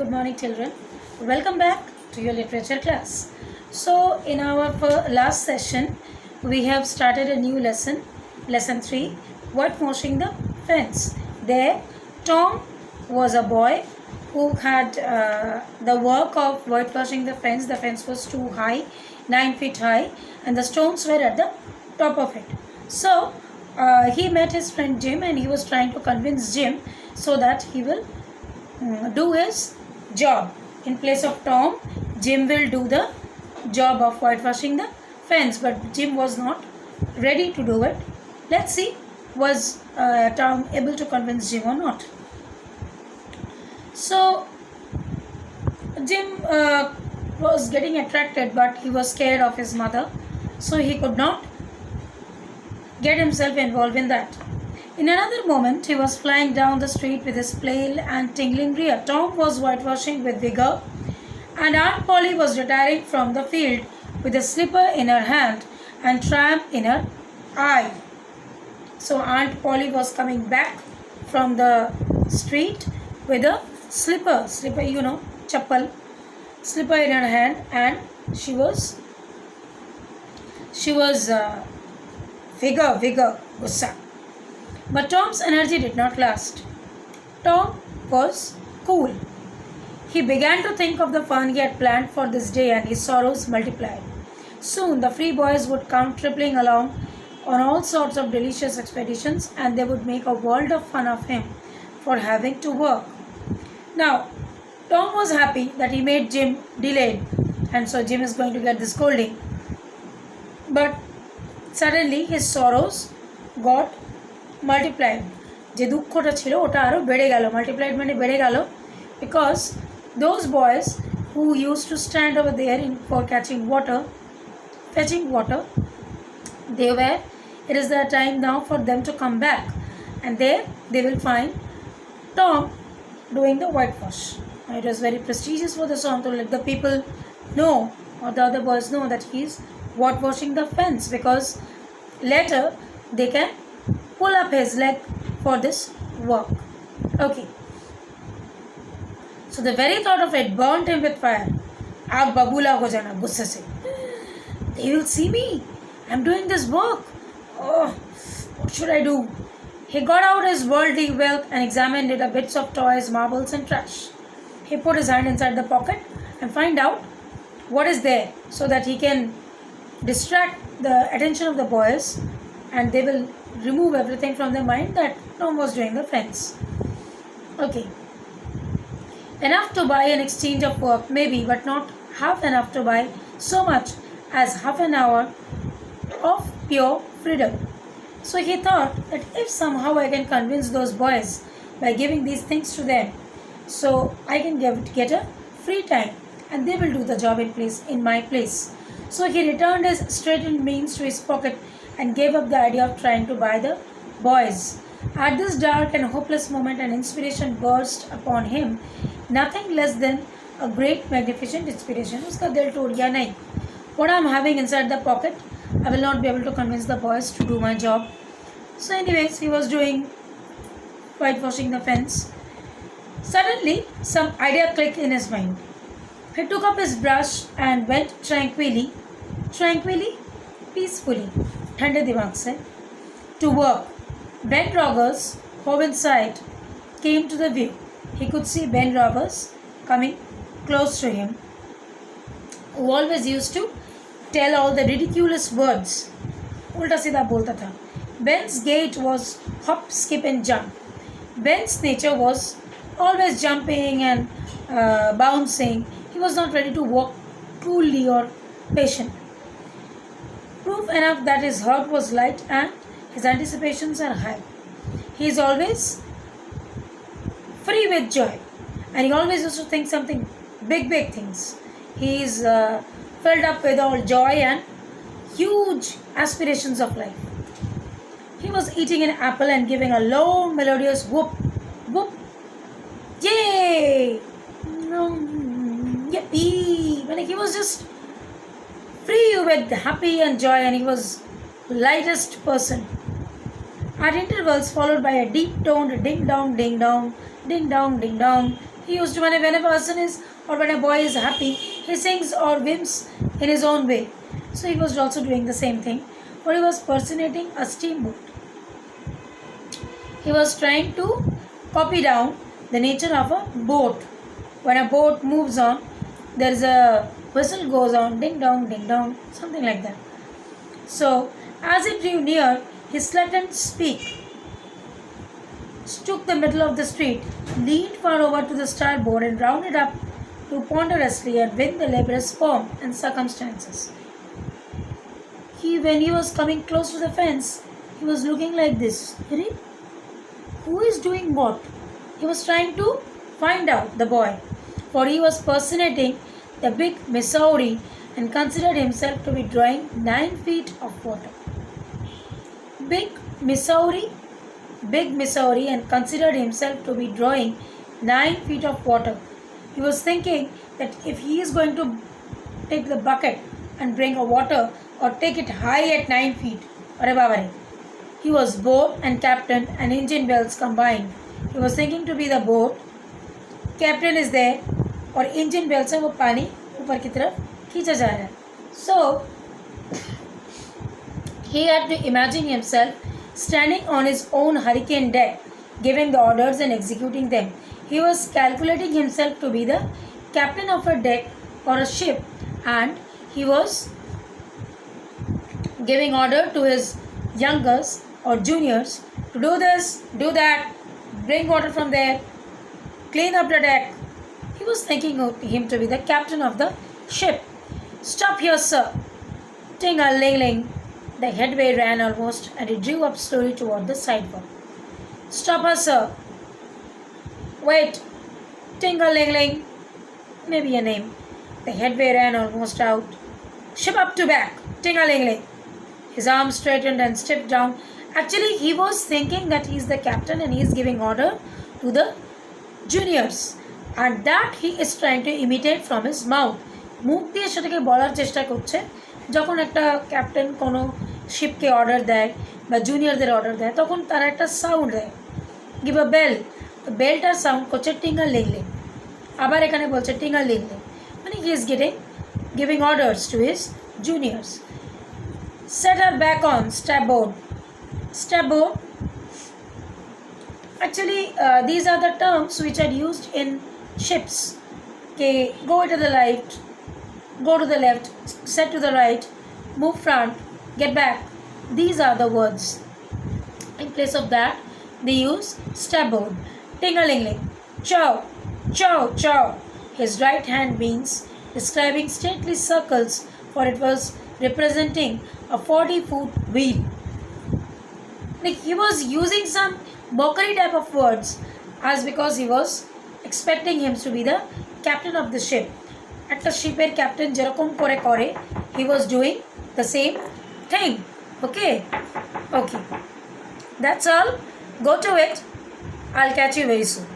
Good morning, children. Welcome back to your literature class. So, in our last session, we have started a new lesson, lesson 3, whitewashing the fence. There, Tom was a boy who had the work of whitewashing the fence. The fence was too high, 9 feet high, and the stones were at the top of it. So, he met his friend Jim, and he was trying to convince Jim so that he will do his job. In place of Tom, Jim will do the job of whitewashing the fence, but Jim was not ready to do it. Let's see, was Tom able to convince Jim or not? So Jim was getting attracted, but he was scared of his mother, so he could not get himself involved in that. In another moment, he was flying down the street with his flail and tingling rear. Tom was whitewashing with vigor, and Aunt Polly was retiring from the field with a slipper in her hand and triumph in her eye. So Aunt Polly was coming back from the street with a slipper, chappal, slipper in her hand, and she was vigor, gussa. But Tom's energy did not last. Tom was cool. He began to think of the fun he had planned for this day, and his sorrows multiplied. Soon the free boys would come tripling along on all sorts of delicious expeditions, and they would make a world of fun of him for having to work. Now, Tom was happy that he made Jim delayed, and so Jim is going to get the scolding. But suddenly his sorrows got multiplied. যে দুঃখটা ছিল ওটা আরও বেড়ে গেল, multiplied মানে বেড়ে গেল, because those boys who used to stand over there for fetching water, it is their time now for them to come back, and there they will find Tom doing the whitewash. It was very prestigious for the Tom to let the people know, or the other boys know, that he is whitewashing the fence, because later they can pull up his leg for this work. Okay. So the very thought of it burnt him with fire. Aag babula ho jana gusse se. They will see me. I'm doing this work. Oh, what should I do? He got out his worldly wealth and examined it, bits of toys, marbles and trash. He put his hand inside the pocket and find out what is there, so that he can distract the attention of the boys, and they will remove everything from their mind that Tom was doing the fence. Okay. Enough to buy an exchange of work, maybe, but not half enough to buy so much as half an hour of pure freedom. So he thought that if somehow I can convince those boys by giving these things to them, so I can get a free time, and they will do the job in my place. So he returned his straightened means to his pocket and gave up the idea of trying to buy the boys. At this dark and hopeless moment, an inspiration burst upon him, nothing less than a great magnificent inspiration. Uska dil told diya, nahi, what I am having inside the pocket, I will not be able to convince the boys to do my job. So anyways, he was doing whitewashing the fence. Suddenly, some idea clicked in his mind. He took up his brush and went tranquilly, peacefully, ठंडे दिमाग से, to work. Ben Rogers, hove in sight, came to the view. He could see Ben Rogers coming close to him, who always used to tell all the ridiculous words. उल्टा सीधा बोलता था. Ben's gait was hop, skip and jump. Ben's nature was always jumping and bouncing. He was not ready to walk coolly or patiently. Proof enough that his heart was light and his anticipations are high. He is always free with joy, and he always used to think something big things. He is filled up with all joy and huge aspirations of life. He was eating an apple and giving a low melodious whoop, whoop, yay, yippee. When he was just free with happy and joy, and he was lightest person. At intervals followed by a deep toned ding dong, ding dong, ding dong, ding dong, He used to, when a person is or when a boy is happy, he sings or whims in his own way. So he was also doing the same thing, but he was personating a steamboat. He was trying to copy down the nature of a boat. When a boat moves on, there is a whistle goes on, ding dong, something like that. So as it drew near, he slackened speed, took the middle of the street, leaned far over to the starboard and rounded up to ponderously and with the laborious form and circumstances. When he was coming close to the fence, he was looking like this. Who is doing what? He was trying to find out, the boy, for he was personating the big Missouri and considered himself to be drawing 9 feet of water. Big Missouri and considered himself to be drawing 9 feet of water. He was thinking that if he is going to take the bucket and bring a water or take it high at 9 feet, he was boat and captain and engine bells combined. He was thinking to be the boat, captain is there और engine bell से वो पानी ऊपर की तरफ खींचा जा रहा है. So he had to imagine himself standing on his own hurricane deck, giving the orders and executing them. He was calculating himself to be the captain of a deck or a ship, and he was giving order to his youngers or juniors to do this, do that, bring water from there, clean up the deck. He was thinking of him to be the captain of the ship. Stop here, sir. Ting-a-ling-ling. The headway ran almost and it drew up slowly toward the sidewalk. Stop her, sir. Wait. Ting-a-ling-ling. Maybe a name. The headway ran almost out. Ship up to back. Ting-a-ling-ling. His arms straightened and stepped down. Actually, he was thinking that he is the captain and he is giving order to the juniors. And that he is trying to imitate from his mouth. মুখ দিয়ে সেটাকে বলার চেষ্টা করছে যখন একটা captain কোনো শিপকে order দেয় বা জুনিয়রদের অর্ডার দেয় তখন তারা একটা সাউন্ড দেয়, গিভ আ বেল. বেলটার সাউন্ড করছে টিঙ্গার লিংলিং. আবার এখানে বলছে টিঙ্গার লিংলিং, মানে he is giving orders to his juniors. Set her back on starboard. Starboard, actually these are the terms which are used in ships. Okay, go to the left, go to the left, set to the right, move front, get back. These are the words. In place of that, they use starboard. Ting-a-ling-ling. Chow, chow, chow. His right hand means describing stately circles, for it was representing a 40-foot wheel. Like he was using some mockery type of words as because he was expecting him to be the captain of the ship. একটা শিপের captain যেরকম করে he was doing the same thing. Okay, that's all. Go to it. I'll catch you very soon.